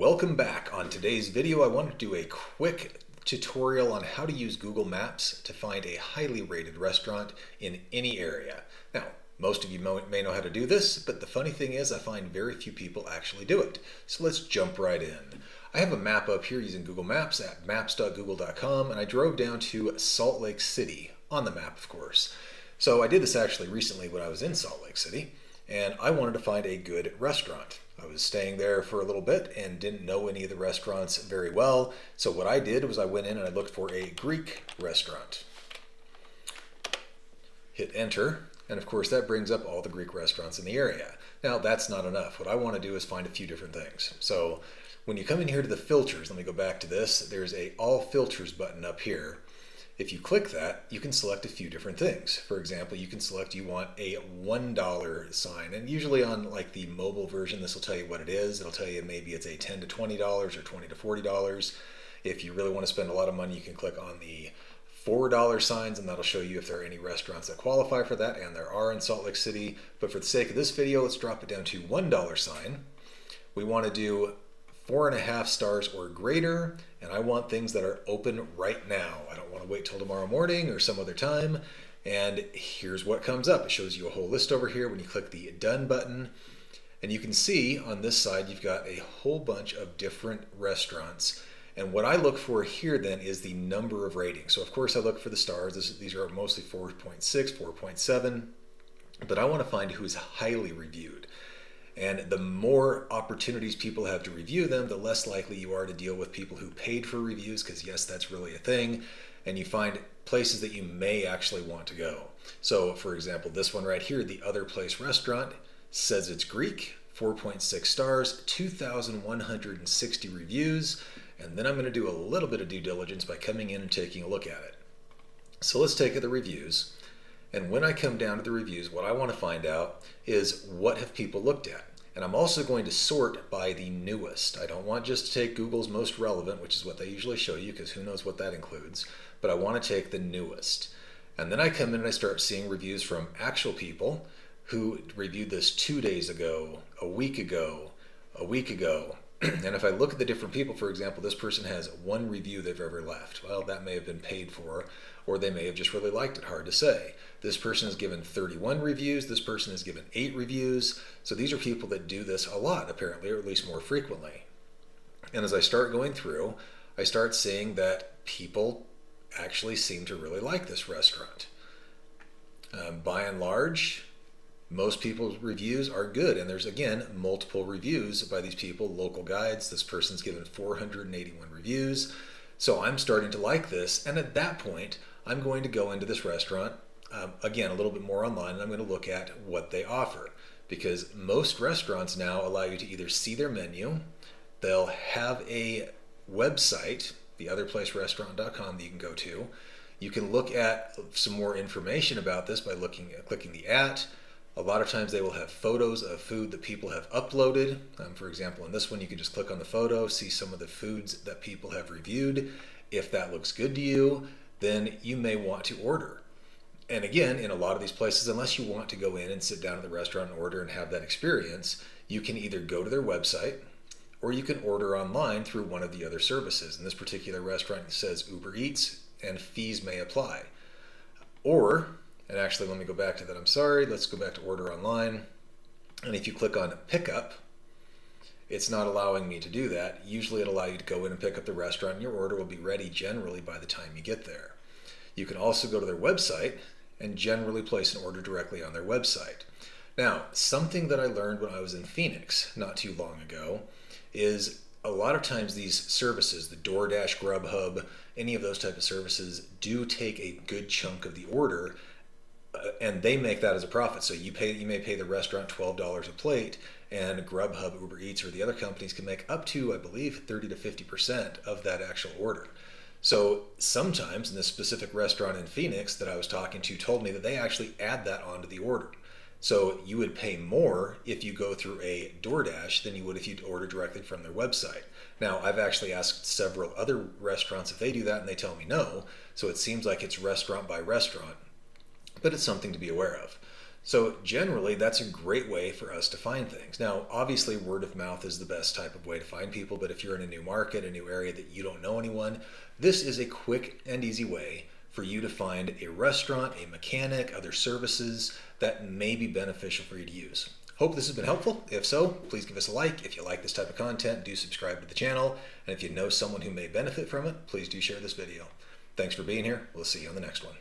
Welcome back. On today's video, I want to do a quick tutorial on how to use Google Maps to find a highly rated restaurant in any area. Now, most of you may know how to do this, but the funny thing is I find very few people actually do it. So let's jump right in. I have a map up here using Google Maps at maps.google.com, and I drove down to Salt Lake City, on the map of course. So I did this actually recently when I was in Salt Lake City, and I wanted to find a good restaurant. I was staying there for a little bit and didn't know any of the restaurants very well. So what I did was I went in and I looked for a Greek restaurant. Hit enter, and of course that brings up all the Greek restaurants in the area. Now that's not enough. What I want to do is find a few different things. So when you come in here to the filters, let me go back to this, there's a all filters button up here. If you click that, you can select a few different things. For example, you can select you want a $1 sign, and usually on like the mobile version, this will tell you what it is. It'll tell you maybe it's a $10 to $20 or $20 to $40. If you really want to spend a lot of money, you can click on the $4 signs, and that'll show you if there are any restaurants that qualify for that, and there are in Salt Lake City. But for the sake of this video, let's drop it down to $1 sign. We want to do 4.5 stars or greater, and I want things that are open right now. I don't want to wait till tomorrow morning or some other time. And here's what comes up. It shows you a whole list over here when you click the done button. And you can see on this side you've got a whole bunch of different restaurants. And what I look for here then is the number of ratings. So of course I look for the stars. These are mostly 4.6, 4.7, but I want to find who's highly reviewed. And the more opportunities people have to review them, the less likely you are to deal with people who paid for reviews, because yes, that's really a thing. And you find places that you may actually want to go. So for example, this one right here, the Other Place restaurant, says it's Greek, 4.6 stars, 2,160 reviews. And then I'm going to do a little bit of due diligence by coming in and taking a look at it. So let's take the reviews. And when I come down to the reviews, what I want to find out is what have people looked at. And I'm also going to sort by the newest. I don't want just to take Google's most relevant, which is what they usually show you, because who knows what that includes. But I want to take the newest. And then I come in and I start seeing reviews from actual people who reviewed this 2 days ago, a week ago, a week ago. And if I look at the different people, for example, this person has one review they've ever left. Well, that may have been paid for, or they may have just really liked it. Hard to say. This person has given 31 reviews. This person has given 8 reviews. So these are people that do this a lot, apparently, or at least more frequently. And as I start going through, I start seeing that people actually seem to really like this restaurant. By and large, most people's reviews are good, and there's again multiple reviews by these people, local guides. This person's given 481 reviews, so I'm starting to like this, and at that point I'm going to go into this restaurant again a little bit more online, and I'm going to look at what they offer, because most restaurants now allow you to either see their menu, they'll have a website, theotherplacerestaurant.com, that you can go to. You can look at some more information about this by clicking the at. A lot of times they will have photos of food that people have uploaded. For example, in this one, you can just click on the photo, see some of the foods that people have reviewed. If that looks good to you, then you may want to order. And again, in a lot of these places, unless you want to go in and sit down at the restaurant and order and have that experience, you can either go to their website or you can order online through one of the other services. In this particular restaurant, it says Uber Eats, and fees may apply. Or, and actually, let me go back to that. I'm sorry. Let's go back to order online. And if you click on pickup, it's not allowing me to do that. Usually it'll allow you to go in and pick up the restaurant, and your order will be ready generally by the time you get there. You can also go to their website and generally place an order directly on their website. Now, something that I learned when I was in Phoenix not too long ago is a lot of times these services, the DoorDash, Grubhub, any of those type of services do take a good chunk of the order, and they make that as a profit. So you may pay the restaurant $12 a plate, and Grubhub, Uber Eats, or the other companies can make up to, I believe, 30 to 50% of that actual order. So sometimes, in this specific restaurant in Phoenix that I was talking to told me that they actually add that onto the order. So you would pay more if you go through a DoorDash than you would if you order directly from their website. Now, I've actually asked several other restaurants if they do that, and they tell me no. So it seems like it's restaurant by restaurant, but it's something to be aware of. So generally, that's a great way for us to find things. Now, obviously, word of mouth is the best type of way to find people, but if you're in a new market, a new area that you don't know anyone, this is a quick and easy way for you to find a restaurant, a mechanic, other services that may be beneficial for you to use. Hope this has been helpful. If so, please give us a like. If you like this type of content, do subscribe to the channel. And if you know someone who may benefit from it, please do share this video. Thanks for being here. We'll see you on the next one.